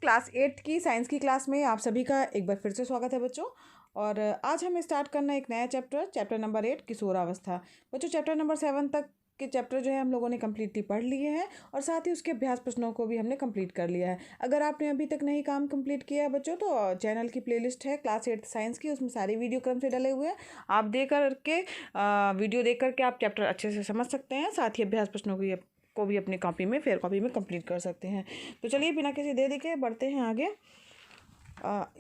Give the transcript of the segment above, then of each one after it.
Class 8 की science की class में आप सभी का एक बार फिर से स्वागत है बच्चों। और आज हमें स्टार्ट करना है एक नया चैप्टर नंबर 8 किशोरावस्था। बच्चों चैप्टर नंबर 7 तक के चैप्टर जो है हम लोगों ने कम्प्लीटली पढ़ लिए हैं और साथ ही उसके अभ्यास प्रश्नों को भी हमने कंप्लीट कर लिया है। अगर आपने अभी तक नहीं काम कंप्लीट किया है बच्चों तो चैनल की प्लेलिस्ट है क्लास 8 साइंस की, उसमें सारी वीडियो क्रम से डले हुए हैं। आप वीडियो देख करके आप चैप्टर अच्छे से समझ सकते हैं, साथ ही अभ्यास प्रश्नों को भी अपनी फेयर कॉपी में कंप्लीट कर सकते हैं। तो चलिए बिना किसी देरी के बढ़ते हैं आगे।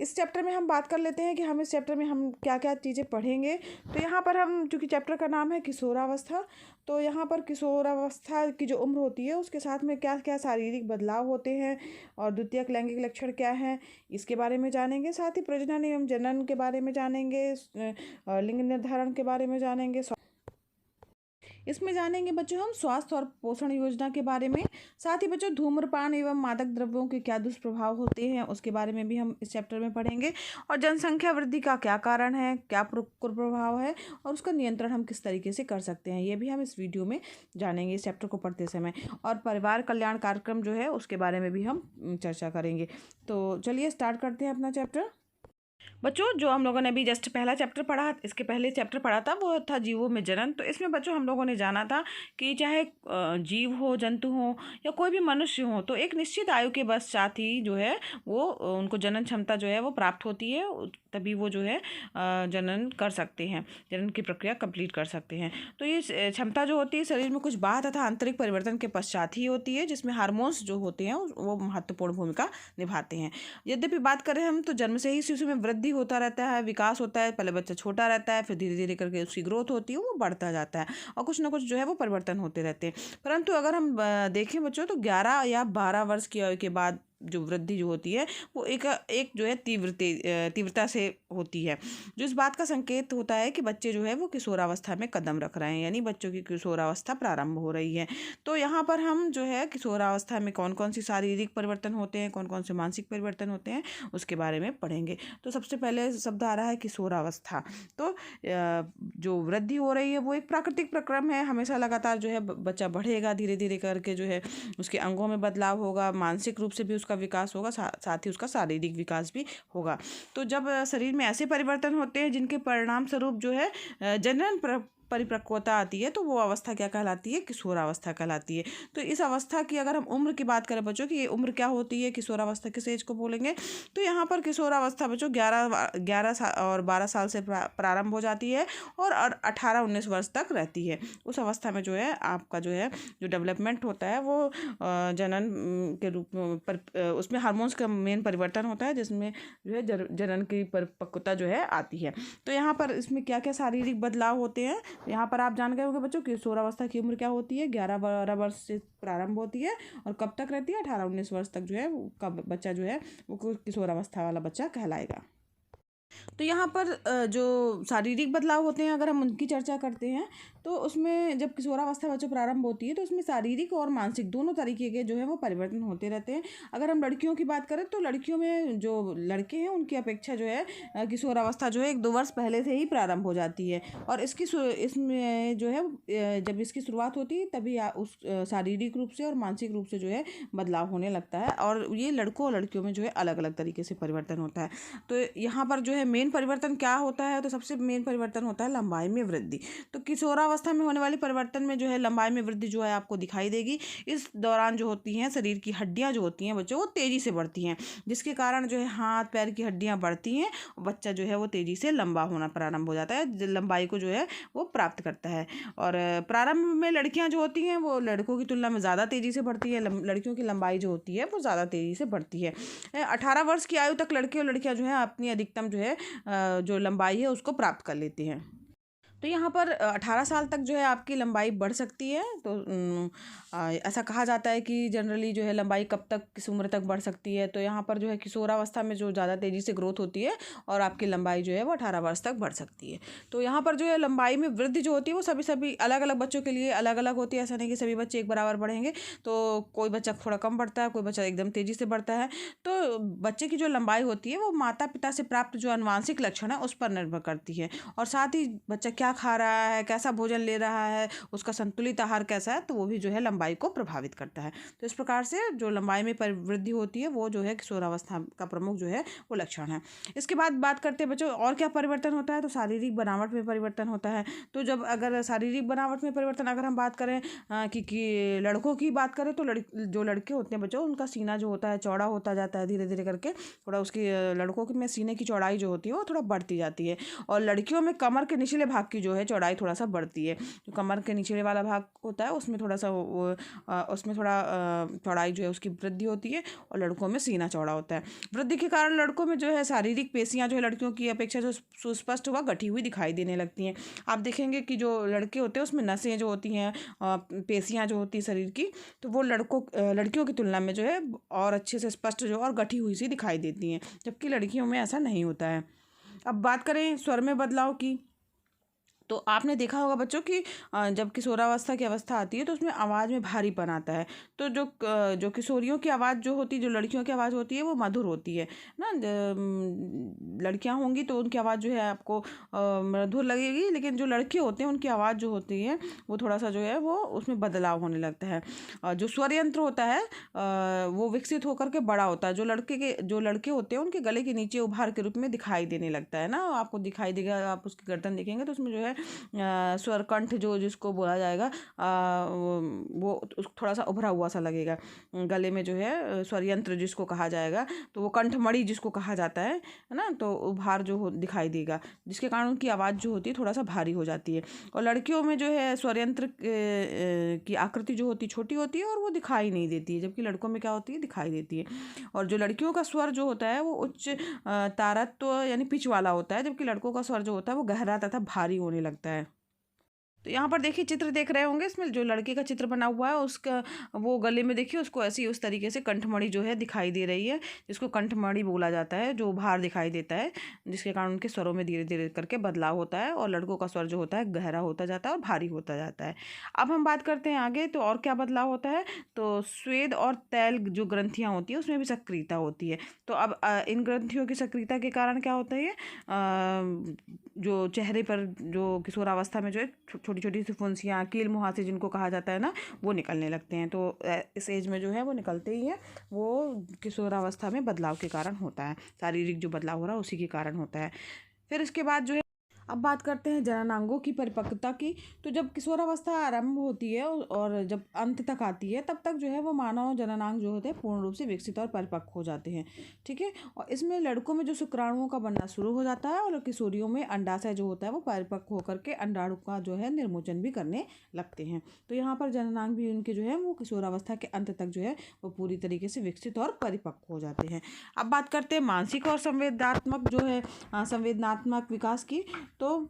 इस चैप्टर में हम बात कर लेते हैं कि हम इस चैप्टर में हम क्या क्या चीज़ें पढ़ेंगे। तो यहाँ पर हम, चूँकि चैप्टर का नाम है किशोरावस्था, तो यहाँ पर किशोरावस्था की जो उम्र होती है उसके साथ में क्या क्या शारीरिक बदलाव होते हैं और द्वितीयक लैंगिक लक्षण क्या हैं, इसके बारे में जानेंगे। साथ ही प्रजनन एवं जनन के बारे में जानेंगे, लिंग निर्धारण के बारे में जानेंगे, इसमें जानेंगे बच्चों हम स्वास्थ्य और पोषण योजना के बारे में। साथ ही बच्चों धूम्रपान एवं मादक द्रव्यों के क्या दुष्प्रभाव होते हैं उसके बारे में भी हम इस चैप्टर में पढ़ेंगे। और जनसंख्या वृद्धि का क्या कारण है, क्या कुप्रभाव है और उसका नियंत्रण हम किस तरीके से कर सकते हैं, ये भी हम इस वीडियो में जानेंगे इस चैप्टर को पढ़ते समय। और परिवार कल्याण कार्यक्रम जो है उसके बारे में भी हम चर्चा करेंगे। तो चलिए स्टार्ट करते हैं अपना चैप्टर। बच्चों जो हम लोगों ने अभी जस्ट पहला चैप्टर पढ़ा, इसके पहले चैप्टर पढ़ा था वो था जीवों में जनन। तो इसमें बच्चों हम लोगों ने जाना था कि चाहे जीव हो, जंतु हो या कोई भी मनुष्य हो, तो एक निश्चित आयु के पश्चात ही जो है वो उनको जनन क्षमता जो है वो प्राप्त होती है, तभी वो जो है जनन कर सकते हैं, जनन की प्रक्रिया कंप्लीट कर सकते हैं। तो ये क्षमता जो होती है शरीर में कुछ बाह्य तथा आंतरिक परिवर्तन के पश्चात ही होती है, जिसमें हार्मोन्स जो होते हैं वो महत्वपूर्ण भूमिका निभाते हैं। यद्यपि बात करें हम तो जन्म से ही शिशु में वृद्धि होता रहता है, विकास होता है। पहले बच्चा छोटा रहता है, फिर धीरे धीरे करके उसकी ग्रोथ होती है, वो बढ़ता जाता है और कुछ ना कुछ जो है वो परिवर्तन होते रहते हैं। परंतु अगर हम देखें बच्चों तो 11 या 12 वर्ष की आयु के बाद जो वृद्धि जो होती है वो एक जो है तीव्रता से होती है, जो इस बात का संकेत होता है कि बच्चे जो है वो किशोरावस्था में कदम रख रहे हैं, यानी बच्चों की किशोरावस्था प्रारंभ हो रही है। तो यहाँ पर हम जो है किशोरावस्था में कौन कौन सी शारीरिक परिवर्तन होते हैं, कौन कौन से मानसिक परिवर्तन होते हैं उसके बारे में पढ़ेंगे। तो सबसे पहले शब्द आ रहा है किशोरावस्था। तो जो वृद्धि हो रही है वो एक प्राकृतिक प्रक्रम है, हमेशा लगातार जो है बच्चा बढ़ेगा, धीरे धीरे करके जो है उसके अंगों में बदलाव होगा, मानसिक रूप से भी उसका विकास होगा, साथ ही उसका शारीरिक विकास भी होगा। तो जब शरीर में ऐसे परिवर्तन होते हैं जिनके परिणाम स्वरूप जो है जनन परिपक्वता आती है, तो वो अवस्था क्या कहलाती है, किशोरावस्था कहलाती है। तो इस अवस्था की अगर हम उम्र की बात करें बच्चों की, ये उम्र क्या होती है, किशोरावस्था किस एज को बोलेंगे, तो यहाँ पर किशोरावस्था बच्चों 11 और 12 साल से प्रारंभ हो जाती है और 18-19 वर्ष तक रहती है। उस अवस्था में जो है आपका जो है जो डेवलपमेंट होता है वो जनन के रूप में उसमें हार्मोन्स का मेन परिवर्तन होता है, जिसमें जो है जनन की परिपक्वता जो है आती है। तो यहाँ पर इसमें क्या क्या शारीरिक बदलाव होते हैं, यहाँ पर आप जान गए होंगे बच्चों किशोरावस्था की उम्र क्या होती है, 11-12 वर्ष से प्रारंभ होती है और कब तक रहती है, 18-19 वर्ष तक जो है कब बच्चा जो है वो किशोरावस्था वाला बच्चा कहलाएगा। तो यहाँ पर जो शारीरिक बदलाव होते हैं अगर हम उनकी चर्चा करते हैं तो उसमें जब किशोरावस्था बच्चों प्रारंभ होती है तो उसमें शारीरिक और मानसिक दोनों तरीके के जो है वो परिवर्तन होते रहते हैं। अगर हम लड़कियों की बात करें तो लड़कियों में जो लड़के हैं उनकी अपेक्षा जो है किशोरावस्था जो है 1-2 वर्ष पहले से ही प्रारंभ हो जाती है। और इसमें जो है जब इसकी शुरुआत होती है तभी उस शारीरिक रूप से और मानसिक रूप से जो है बदलाव होने लगता है, और ये लड़कों और लड़कियों में जो है अलग अलग तरीके से परिवर्तन होता है। तो यहाँ पर जो है मेन परिवर्तन क्या होता है, तो सबसे मेन परिवर्तन होता है लंबाई में वृद्धि। तो किशोरावस्था में होने वाली परिवर्तन में जो है लंबाई में वृद्धि जो है आपको दिखाई देगी। इस दौरान जो होती हैं शरीर की हड्डियां जो होती हैं बच्चों वो तेज़ी से बढ़ती हैं, जिसके कारण जो है हाथ पैर की हड्डियां बढ़ती हैं और बच्चा जो है वो तेज़ी से लंबा होना प्रारंभ हो जाता है, लंबाई को जो है वो प्राप्त करता है। और प्रारंभ में लड़कियाँ जो होती हैं वो लड़कों की तुलना में ज़्यादा तेज़ी से बढ़ती है, लड़कियों की लंबाई जो होती है वो ज़्यादा तेज़ी से बढ़ती है। 18 वर्ष की आयु तक लड़के और लड़कियाँ जो है अपनी अधिकतम जो है जो लंबाई है उसको प्राप्त कर लेते हैं। तो यहाँ पर 18 साल तक जो है आपकी लंबाई बढ़ सकती है। तो ऐसा कहा जाता है कि जनरली जो है लंबाई कब तक किस उम्र तक बढ़ सकती है, तो यहाँ पर जो है किशोरावस्था में जो ज़्यादा तेज़ी से ग्रोथ होती है और आपकी लंबाई जो है वो 18 वर्ष तक बढ़ सकती है। तो यहाँ पर जो है लंबाई में वृद्धि जो होती है वो सभी अलग अलग बच्चों के लिए अलग अलग होती है, ऐसा नहीं कि सभी बच्चे एक बराबर बढ़ेंगे। तो कोई बच्चा थोड़ा कम बढ़ता है, कोई बच्चा एकदम तेज़ी से बढ़ता है। तो बच्चे की जो लंबाई होती है वो माता पिता से प्राप्त जो आनुवांशिक लक्षण है उस पर निर्भर करती है, और साथ ही बच्चा क्या खा रहा है, कैसा भोजन ले रहा है, उसका संतुलित आहार कैसा है, तो वो भी जो है लंबाई को प्रभावित करता है। तो इस प्रकार से जो लंबाई में वृद्धि होती है वो जो है किशोरावस्था का प्रमुख जो है वो लक्षण है। इसके बाद बात करते हैं बच्चों और क्या परिवर्तन होता है, तो शारीरिक बनावट में परिवर्तन होता है। तो जब अगर शारीरिक बनावट में परिवर्तन अगर हम बात करें कि लड़कों की बात करें, तो जो लड़के होते हैं बच्चों, उनका सीना जो होता है चौड़ा होता जाता है धीरे धीरे करके, थोड़ा उसकी लड़कों में सीने की चौड़ाई जो होती है वो थोड़ा बढ़ती जाती है। और लड़कियों में कमर के निचले भाग की जो है चौड़ाई थोड़ा सा बढ़ती है। जो कमर के निचले वाला भाग होता है उसमें थोड़ा सा उसमें थोड़ा चौड़ाई जो है उसकी वृद्धि होती है, और लड़कों में सीना चौड़ा होता है। वृद्धि के कारण लड़कों में जो है शारीरिक पेशियां जो है लड़कियों की अपेक्षा जो सुस्पष्ट व गठी हुई दिखाई देने लगती हैं। आप देखेंगे कि जो लड़के होते हैं उसमें नसें जो होती हैं, पेशियां जो होती हैं शरीर की, तो वो लड़कियों की तुलना में जो है और अच्छे से स्पष्ट जो और गठी हुई सी दिखाई देती हैं, जबकि लड़कियों में ऐसा नहीं होता है। अब बात करें स्वर में बदलाव की, तो आपने देखा होगा बच्चों कि जब किशोरावस्था की अवस्था आती है तो उसमें आवाज़ में भारीपन आता है। तो जो किशोरियों की आवाज़ जो होती है, जो लड़कियों की आवाज़ होती है वो मधुर होती है ना। लड़कियां होंगी तो उनकी आवाज़ जो है आपको मधुर लगेगी, लेकिन जो लड़के होते हैं उनकी आवाज़ जो होती है वो थोड़ा सा जो है वो उसमें बदलाव होने लगता है। जो स्वर यंत्र होता है वो विकसित होकर के बड़ा होता है। जो लड़के होते हैं उनके गले के नीचे उभार के रूप में दिखाई देने लगता है ना, आपको दिखाई देगा, आप उसकी गर्दन देखेंगे तो उसमें जो है स्वरकंठ जो जिसको बोला जाएगा वो थोड़ा सा उभरा हुआ सा लगेगा गले में, जो है स्वर यंत्र जिसको कहा जाएगा, तो वो कंठमणि जिसको कहा जाता है ना, तो उभार जो दिखाई देगा, जिसके कारण उनकी आवाज़ जो होती है थोड़ा सा भारी हो जाती है। और लड़कियों में जो है स्वर यंत्र की आकृति जो होती है छोटी होती है और वो दिखाई नहीं देती है, जबकि लड़कों में क्या होती है, दिखाई देती है। और जो लड़कियों का स्वर जो होता है वो उच्च तारत्व यानी पिच वाला होता है, जबकि लड़कों का स्वर जो होता है वो गहरा तथा भारी होने लगता है। तो यहाँ पर देखिए चित्र देख रहे होंगे, इसमें जो लड़के का चित्र बना हुआ है उसका वो गले में देखिए उसको ऐसी उस तरीके से कंठमणि जो है दिखाई दे रही है, जिसको कंठमणि बोला जाता है, जो भार दिखाई देता है, जिसके कारण उनके स्वरों में धीरे धीरे करके बदलाव होता है और लड़कों का स्वर जो होता है गहरा होता जाता है और भारी होता जाता है। अब हम बात करते हैं आगे, तो और क्या बदलाव होता है, तो स्वेद और तैल जो ग्रंथियाँ होती है उसमें भी सक्रियता होती है। तो अब इन ग्रंथियों की सक्रियता के कारण क्या होता है, जो चेहरे पर जो किशोरावस्था में जो है छोटी छोटी सी फुंसियाँ, कील मुहासे जिनको कहा जाता है ना, वो निकलने लगते हैं। तो इस एज में जो है वो निकलते ही हैं, वो किशोरावस्था में बदलाव के कारण होता है, शारीरिक जो बदलाव हो रहा है उसी के कारण होता है। फिर इसके बाद जो है अब बात करते हैं जननांगों की परिपक्वता की। तो जब किशोरावस्था आरंभ होती है और जब अंत तक आती है, तब तक जो है वो मानव जननांग जो होते हैं पूर्ण रूप से विकसित और परिपक्व हो जाते हैं। ठीक है, और इसमें लड़कों में जो शुक्राणुओं का बनना शुरू हो जाता है और किशोरियों में अंडाशय जो होता है वो परिपक्व होकर के अंडाणु का जो है निर्मोचन भी करने लगते हैं। तो यहाँ पर जननांग भी उनके जो है वो किशोरावस्था के अंत तक जो है वो पूरी तरीके से विकसित और परिपक्व हो जाते हैं। अब बात करते हैं मानसिक और संवेदनात्मक जो है संवेदनात्मक विकास की। तो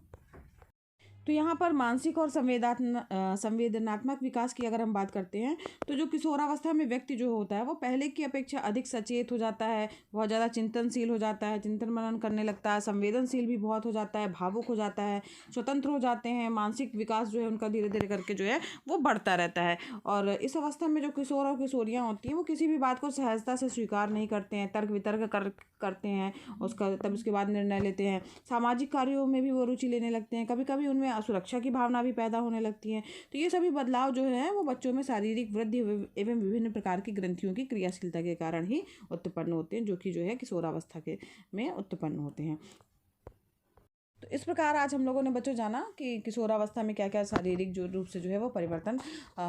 यहाँ पर मानसिक और संवेदनात्मक विकास की अगर हम बात करते हैं, तो जो किशोरावस्था में व्यक्ति जो होता है वो पहले की अपेक्षा अधिक सचेत हो जाता है, बहुत ज़्यादा चिंतनशील हो जाता है, चिंतन मनन करने लगता है, संवेदनशील भी बहुत हो जाता है, भावुक हो जाता है, स्वतंत्र हो जाते हैं, मानसिक विकास जो है उनका धीरे धीरे करके जो है वो बढ़ता रहता है। और इस अवस्था में जो किशोर और किशोरियाँ होती हैं वो किसी भी बात को सहजता से स्वीकार नहीं करते हैं, तर्क वितर्क करते हैं तब उसके बाद निर्णय लेते हैं। सामाजिक कार्यों में भी वो रुचि लेने लगते हैं, कभी कभी उनमें असुरक्षा की भावना भी पैदा होने लगती है। तो ये सभी बदलाव जो है वो बच्चों में शारीरिक वृद्धि एवं विभिन्न प्रकार की ग्रंथियों की क्रियाशीलता के कारण ही उत्पन्न होते हैं, जो कि जो है किशोरावस्था में उत्पन्न होते हैं। तो इस प्रकार आज हम लोगों ने बच्चों जाना कि किशोरावस्था में क्या क्या शारीरिक जो रूप से जो है वो परिवर्तन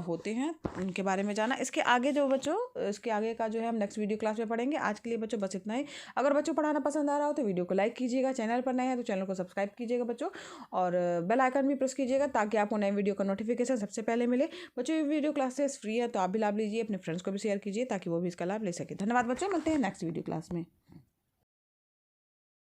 होते हैं, उनके बारे में जाना। इसके आगे का जो है हम नेक्स्ट वीडियो क्लास में पढ़ेंगे। आज के लिए बच्चों बस इतना ही। अगर बच्चों पढ़ाना पसंद आ रहा हो तो वीडियो को लाइक कीजिएगा, चैनल पर नए हैं तो चैनल को सब्सक्राइब कीजिएगा बच्चों, और बेल आइकन भी प्रेस कीजिएगा ताकि आपको नए वीडियो का नोटिफिकेशन सबसे पहले मिले। बच्चों ये वीडियो क्लासेस फ्री है तो आप भी लाभ लीजिए, अपने फ्रेंड्स को भी शेयर कीजिए ताकि वो भी इसका लाभ ले सके। धन्यवाद बच्चों, मिलते हैं नेक्स्ट वीडियो क्लास में।